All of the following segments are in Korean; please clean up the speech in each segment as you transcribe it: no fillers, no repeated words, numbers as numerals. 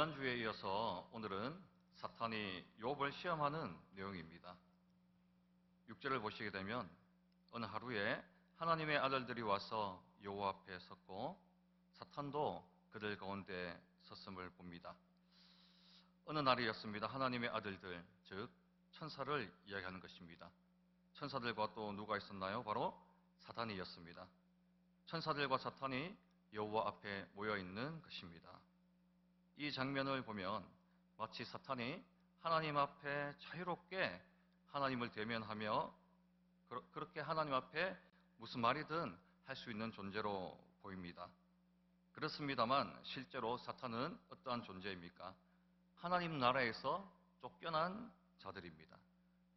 지난주에 이어서 오늘은 사탄이 욥을 시험하는 내용입니다. 6절을 보시게 되면 어느 하루에 하나님의 아들들이 와서 여호와 앞에 섰고 사탄도 그들 가운데 섰음을 봅니다. 어느 날이었습니다. 하나님의 아들들, 즉 천사를 이야기하는 것입니다. 천사들과 또 누가 있었나요? 바로 사탄이었습니다. 천사들과 사탄이 여호와 앞에 모여 있는 것입니다. 이 장면을 보면 마치 사탄이 하나님 앞에 자유롭게 하나님을 대면하며 그렇게 하나님 앞에 무슨 말이든 할 수 있는 존재로 보입니다. 그렇습니다만 실제로 사탄은 어떠한 존재입니까? 하나님 나라에서 쫓겨난 자들입니다.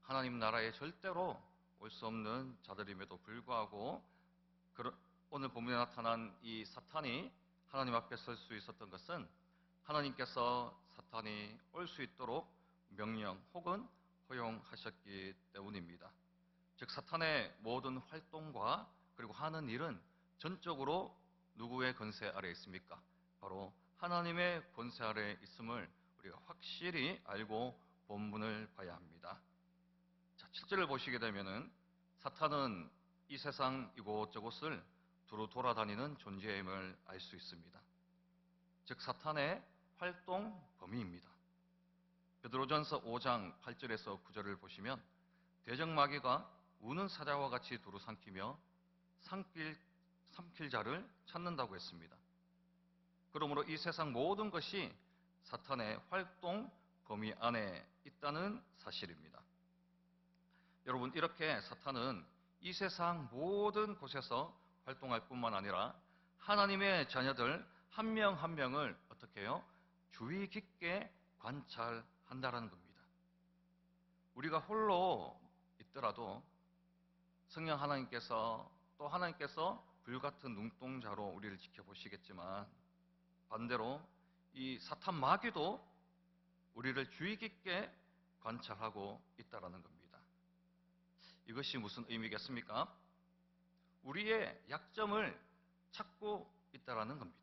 하나님 나라에 절대로 올 수 없는 자들임에도 불구하고 오늘 본문에 나타난 이 사탄이 하나님 앞에 설 수 있었던 것은 하나님께서 사탄이 올 수 있도록 명령 혹은 허용하셨기 때문입니다. 즉 사탄의 모든 활동과 그리고 하는 일은 전적으로 누구의 권세 아래에 있습니까? 바로 하나님의 권세 아래에 있음을 우리가 확실히 알고 본문을 봐야 합니다. 자, 7절을 보시게 되면은 사탄은 이 세상 이곳저곳을 두루 돌아다니는 존재임을 알 수 있습니다. 즉 사탄의 활동 범위입니다. 베드로전서 5장 8절에서 9절을 보시면 대적마귀가 우는 사자와 같이 두루 삼키며 삼킬 자를 찾는다고 했습니다. 그러므로 이 세상 모든 것이 사탄의 활동 범위 안에 있다는 사실입니다. 여러분, 이렇게 사탄은 이 세상 모든 곳에서 활동할 뿐만 아니라 하나님의 자녀들 한 명 한 명을 어떻게 해요? 주의 깊게 관찰한다라는 겁니다. 우리가 홀로 있더라도 성령 하나님께서 또 하나님께서 불같은 눈동자로 우리를 지켜보시겠지만 반대로 이 사탄 마귀도 우리를 주의 깊게 관찰하고 있다라는 겁니다. 이것이 무슨 의미겠습니까? 우리의 약점을 찾고 있다라는 겁니다.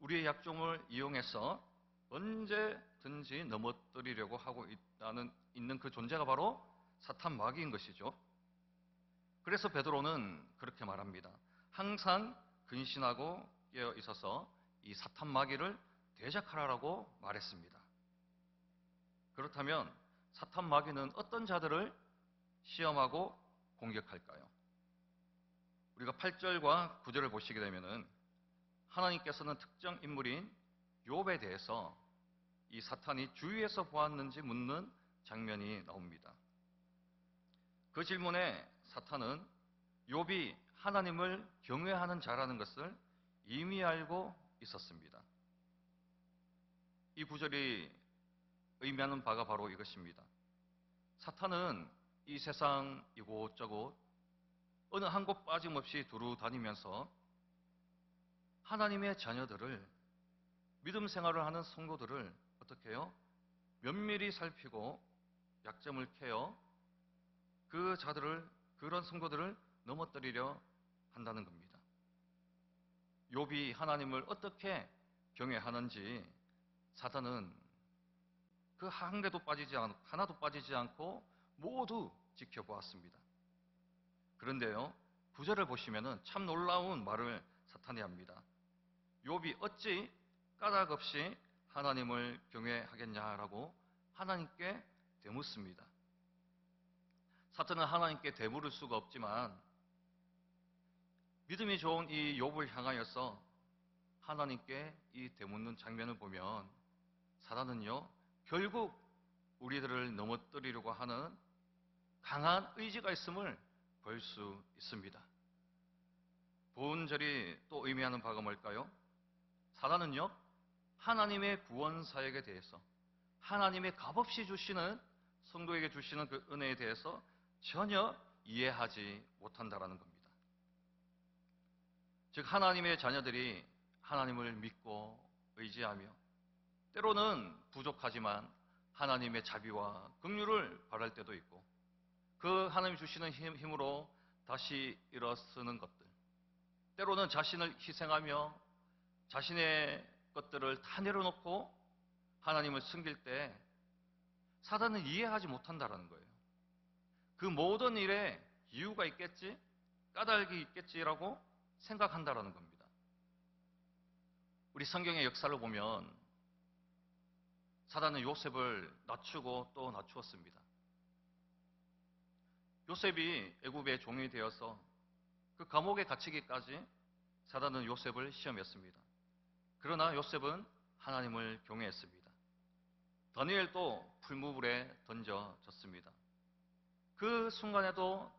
우리의 약점을 이용해서 언제든지 넘어뜨리려고 하고 있는 그 존재가 바로 사탄 마귀인 것이죠. 그래서 베드로는 그렇게 말합니다. 항상 근신하고 깨어 있어서 이 사탄 마귀를 대적하라고 말했습니다. 그렇다면 사탄 마귀는 어떤 자들을 시험하고 공격할까요? 우리가 8절과 9절을 보시게 되면은 하나님께서는 특정 인물인 욥에 대해서 이 사탄이 주위에서 보았는지 묻는 장면이 나옵니다. 그 질문에 사탄은 욥이 하나님을 경외하는 자라는 것을 이미 알고 있었습니다. 이 구절이 의미하는 바가 바로 이것입니다. 사탄은 이 세상 이곳저곳 어느 한 곳 빠짐없이 두루 다니면서 하나님의 자녀들을 믿음 생활을 하는 성도들을 어떻게 해요? 면밀히 살피고 약점을 캐어 그 자들을 그런 성도들을 넘어뜨리려 한다는 겁니다. 욥이 하나님을 어떻게 경외하는지 사탄은 그 하나도 빠지지 않고 모두 지켜보았습니다. 그런데요, 9절을 보시면은 참 놀라운 말을 사탄이 합니다. 욥이 어찌 까닭 없이 하나님을 경외하겠냐라고 하나님께 되묻습니다. 사탄은 하나님께 되물을 수가 없지만 믿음이 좋은 이 욥을 향하여서 하나님께 이 되묻는 장면을 보면 사탄은요 결국 우리들을 넘어뜨리려고 하는 강한 의지가 있음을 볼 수 있습니다. 본절이 또 의미하는 바가 뭘까요? 사탄은요 하나님의 구원 사역에 대해서 하나님의 값없이 주시는 성도에게 주시는 그 은혜에 대해서 전혀 이해하지 못한다라는 겁니다. 즉 하나님의 자녀들이 하나님을 믿고 의지하며 때로는 부족하지만 하나님의 자비와 긍휼을 바랄 때도 있고 그 하나님이 주시는 힘으로 다시 일어서는 것들, 때로는 자신을 희생하며 자신의 것들을 다 내려놓고 하나님을 숨길 때 사단은 이해하지 못한다라는 거예요. 그 모든 일에 이유가 있겠지, 까닭이 있겠지라고 생각한다라는 겁니다. 우리 성경의 역사를 보면 사단은 요셉을 낮추고 또 낮추었습니다. 요셉이 애굽의 종이 되어서 그 감옥에 갇히기까지 사단은 요셉을 시험했습니다. 그러나 요셉은 하나님을 경외했습니다. 다니엘도 풀무불에 던져졌습니다. 그 순간에도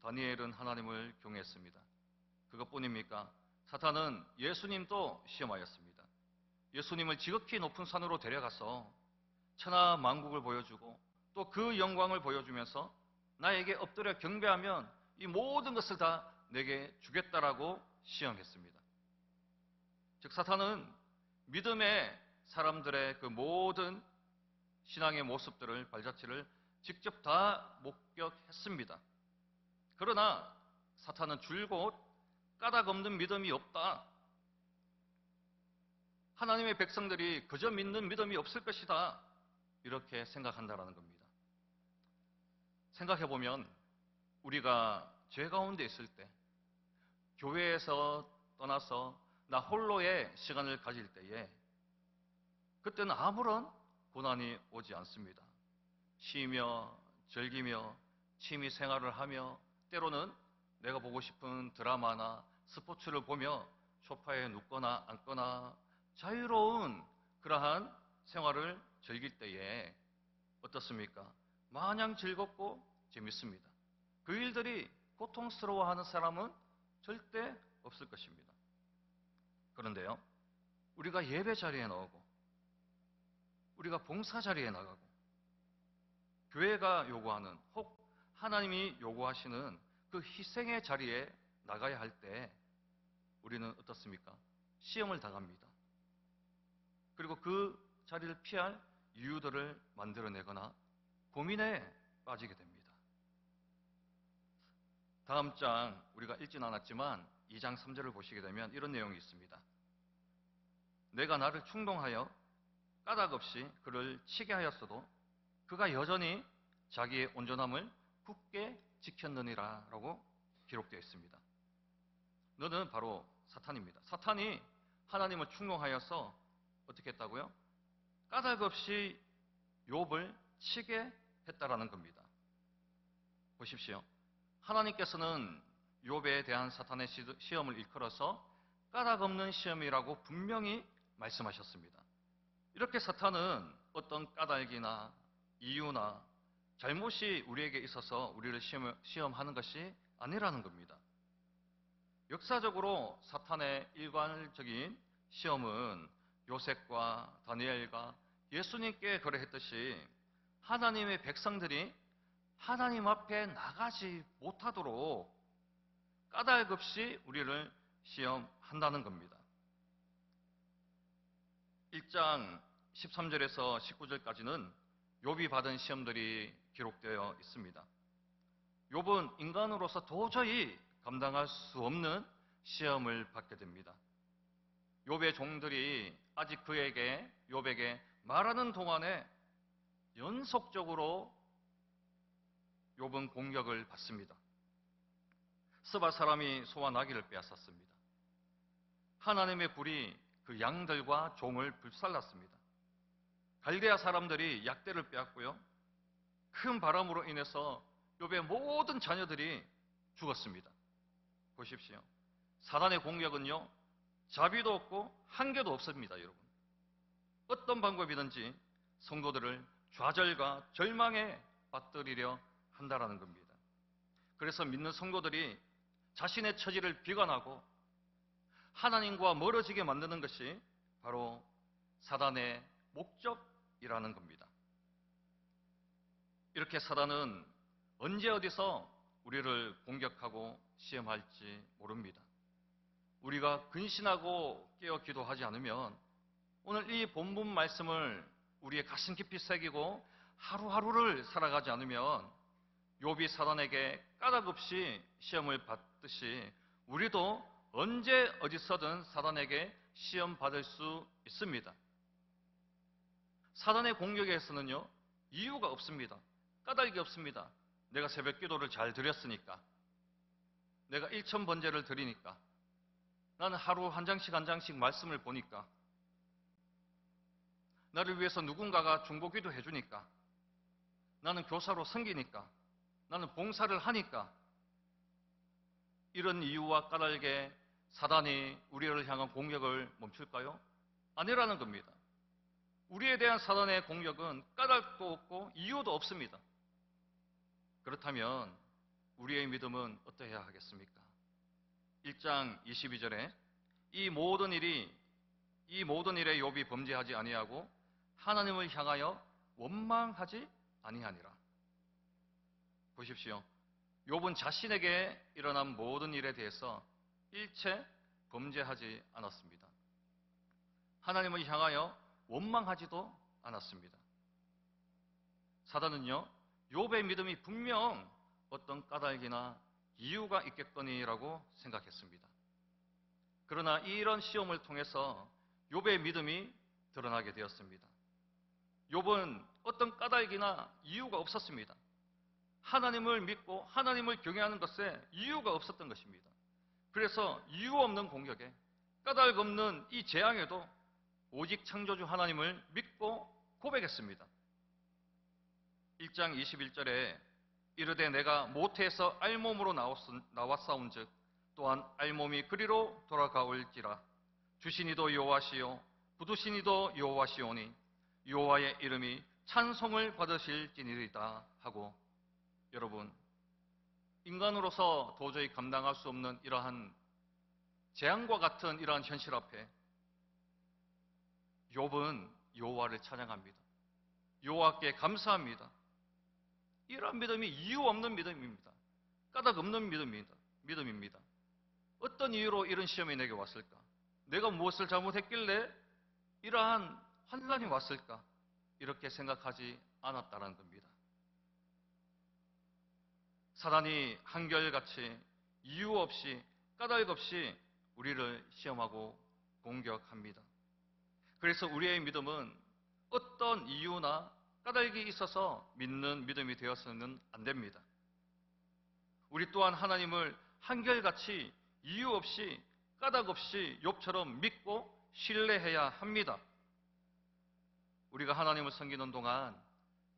다니엘은 하나님을 경외했습니다. 그것뿐입니까? 사탄은 예수님도 시험하였습니다. 예수님을 지극히 높은 산으로 데려가서 천하 만국을 보여주고 또 그 영광을 보여주면서 나에게 엎드려 경배하면 이 모든 것을 다 내게 주겠다라고 시험했습니다. 즉 사탄은 믿음의 사람들의 그 모든 신앙의 모습들을, 발자취를 직접 다 목격했습니다. 그러나 사탄은 줄곧 까닭 없는 믿음이 없다, 하나님의 백성들이 그저 믿는 믿음이 없을 것이다, 이렇게 생각한다라는 겁니다. 생각해보면 우리가 죄 가운데 있을 때, 교회에서 떠나서 나 홀로의 시간을 가질 때에 그때는 아무런 고난이 오지 않습니다. 쉬며 즐기며 취미 생활을 하며 때로는 내가 보고 싶은 드라마나 스포츠를 보며 소파에 눕거나 앉거나 자유로운 그러한 생활을 즐길 때에 어떻습니까? 마냥 즐겁고 재밌습니다. 그 일들이 고통스러워하는 사람은 절대 없을 것입니다. 그런데요, 우리가 예배 자리에 나오고 우리가 봉사 자리에 나가고 교회가 요구하는, 혹 하나님이 요구하시는 그 희생의 자리에 나가야 할 때 우리는 어떻습니까? 시험을 당합니다. 그리고 그 자리를 피할 이유들을 만들어내거나 고민에 빠지게 됩니다. 다음 장 우리가 읽진 않았지만 2장 3절을 보시게 되면 이런 내용이 있습니다. 내가 나를 충동하여 까닭 없이 그를 치게 하였어도 그가 여전히 자기의 온전함을 굳게 지켰느니라 라고 기록되어 있습니다. 너는 바로 사탄입니다. 사탄이 하나님을 충동하여서 어떻게 했다고요? 까닭 없이 욥을 치게 했다라는 겁니다. 보십시오. 하나님께서는 욥에 대한 사탄의 시험을 일컬어서 까닭 없는 시험이라고 분명히 말씀하셨습니다. 이렇게 사탄은 어떤 까닭이나 이유나 잘못이 우리에게 있어서 우리를 시험하는 것이 아니라는 겁니다. 역사적으로 사탄의 일관적인 시험은 요셉과 다니엘과 예수님께 그러했듯이 하나님의 백성들이 하나님 앞에 나가지 못하도록 까닭 없이 우리를 시험한다는 겁니다. 1장 13절에서 19절까지는 욥이 받은 시험들이 기록되어 있습니다. 욥은 인간으로서 도저히 감당할 수 없는 시험을 받게 됩니다. 욥의 종들이 아직 욥에게 말하는 동안에 연속적으로 욥은 공격을 받습니다. 스바 사람이 소와 나귀를 빼앗았습니다. 하나님의 불이 그 양들과 종을 불살랐습니다. 갈대아 사람들이 약대를 빼앗고요, 큰 바람으로 인해서 욥의 모든 자녀들이 죽었습니다. 보십시오. 사단의 공격은요, 자비도 없고 한계도 없습니다. 여러분, 어떤 방법이든지 성도들을 좌절과 절망에 빠뜨리려 한다라는 겁니다. 그래서 믿는 성도들이 자신의 처지를 비관하고 하나님과 멀어지게 만드는 것이 바로 사단의 목적이라는 겁니다. 이렇게 사단은 언제 어디서 우리를 공격하고 시험할지 모릅니다. 우리가 근신하고 깨어 기도하지 않으면 오늘 이 본문 말씀을 우리의 가슴 깊이 새기고 하루하루를 살아가지 않으면 욥이 사단에게 까닭 없이 시험을 받듯이 우리도 언제 어디서든 사단에게 시험 받을 수 있습니다. 사단의 공격에서는요, 이유가 없습니다. 까닭이 없습니다. 내가 새벽 기도를 잘 드렸으니까, 내가 일천번제를 드리니까, 나는 하루 한 장씩 한 장씩 말씀을 보니까, 나를 위해서 누군가가 중보기도 해주니까, 나는 교사로 섬기니까, 나는 봉사를 하니까, 이런 이유와 까닭에 사단이 우리를 향한 공격을 멈출까요? 아니라는 겁니다. 우리에 대한 사단의 공격은 까닭도 없고 이유도 없습니다. 그렇다면 우리의 믿음은 어떠해야 하겠습니까? 1장 22절에 이 모든 일에 욥이 범죄하지 아니하고 하나님을 향하여 원망하지 아니하니라. 보십시오. 욥은 자신에게 일어난 모든 일에 대해서 일체 범죄하지 않았습니다. 하나님을 향하여 원망하지도 않았습니다. 사단은요, 욥의 믿음이 분명 어떤 까닭이나 이유가 있겠거니라고 생각했습니다. 그러나 이런 시험을 통해서 욥의 믿음이 드러나게 되었습니다. 욥은 어떤 까닭이나 이유가 없었습니다. 하나님을 믿고 하나님을 경외하는 것에 이유가 없었던 것입니다. 그래서 이유 없는 공격에, 까닭 없는 이 재앙에도 오직 창조주 하나님을 믿고 고백했습니다. 1장 21절에 이르되 내가 모태에서 알몸으로 나왔사온 즉 또한 알몸이 그리로 돌아가올지라. 주시니도 여호와시요 부두시니도 여호와시오니 여호와의 이름이 찬송을 받으실지니이다 하고, 여러분, 인간으로서 도저히 감당할 수 없는 이러한 재앙과 같은 이러한 현실 앞에 욥은 여호와를 찬양합니다. 여호와께 감사합니다. 이러한 믿음이 이유 없는 믿음입니다. 까닭 없는 믿음입니다. 어떤 이유로 이런 시험이 내게 왔을까? 내가 무엇을 잘못했길래 이러한 환난이 왔을까? 이렇게 생각하지 않았다는 겁니다. 사단이 한결같이 이유 없이 까닭 없이 우리를 시험하고 공격합니다. 그래서 우리의 믿음은 어떤 이유나 까닭이 있어서 믿는 믿음이 되어서는 안 됩니다. 우리 또한 하나님을 한결같이 이유 없이 까닭 없이 욥처럼 믿고 신뢰해야 합니다. 우리가 하나님을 섬기는 동안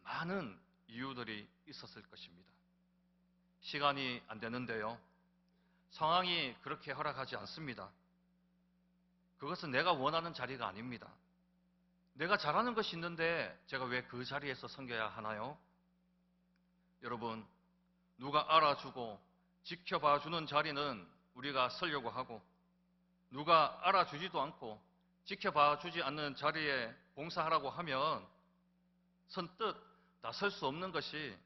많은 이유들이 있었을 것입니다. 시간이 안 되는데요, 상황이 그렇게 허락하지 않습니다. 그것은 내가 원하는 자리가 아닙니다. 내가 잘하는 것이 있는데 제가 왜 그 자리에서 섬겨야 하나요? 여러분, 누가 알아주고 지켜봐주는 자리는 우리가 서려고 하고, 누가 알아주지도 않고 지켜봐주지 않는 자리에 봉사하라고 하면 선뜻 나설 수 없는 것이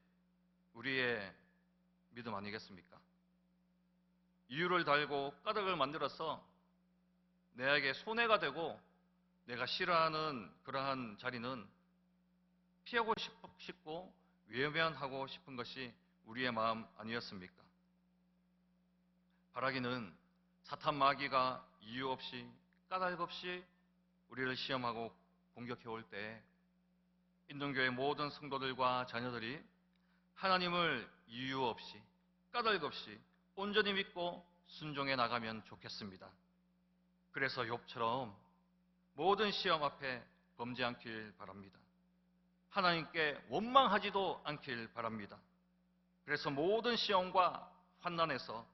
우리의 믿음 아니겠습니까? 이유를 달고 까닭을 만들어서 내에게 손해가 되고 내가 싫어하는 그러한 자리는 피하고 싶고 외면하고 싶은 것이 우리의 마음 아니었습니까? 바라기는 사탄 마귀가 이유 없이 까닭 없이 우리를 시험하고 공격해 올 때 인동교회 모든 성도들과 자녀들이 하나님을 이유 없이 까닭 없이 온전히 믿고 순종해 나가면 좋겠습니다. 그래서 욥처럼 모든 시험 앞에 범죄 않길 바랍니다. 하나님께 원망하지도 않길 바랍니다. 그래서 모든 시험과 환난에서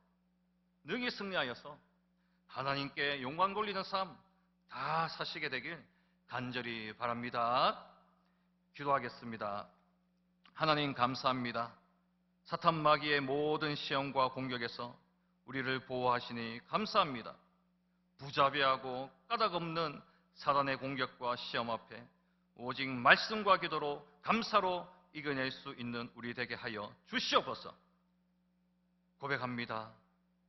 능히 승리하여서 하나님께 영광 돌리는 삶 다 사시게 되길 간절히 바랍니다. 기도하겠습니다. 하나님 감사합니다. 사탄 마귀의 모든 시험과 공격에서 우리를 보호하시니 감사합니다. 부자비하고 까닭 없는 사단의 공격과 시험 앞에 오직 말씀과 기도로 감사로 이겨낼 수 있는 우리 되게 하여 주시옵소서. 고백합니다.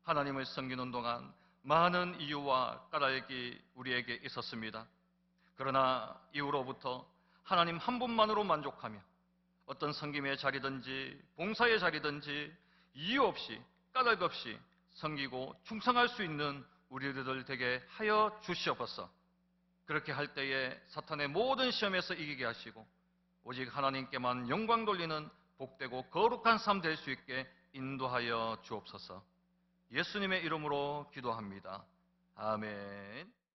하나님을 섬기는 동안 많은 이유와 까닭이 우리에게 있었습니다. 그러나 이후로부터 하나님 한 분만으로 만족하며 어떤 섬김의 자리든지 봉사의 자리든지 이유 없이 까닭 없이 섬기고 충성할 수 있는 우리들 되게 하여 주시옵소서. 그렇게 할 때에 사탄의 모든 시험에서 이기게 하시고 오직 하나님께만 영광 돌리는 복되고 거룩한 삶 될 수 있게 인도하여 주옵소서. 예수님의 이름으로 기도합니다. 아멘.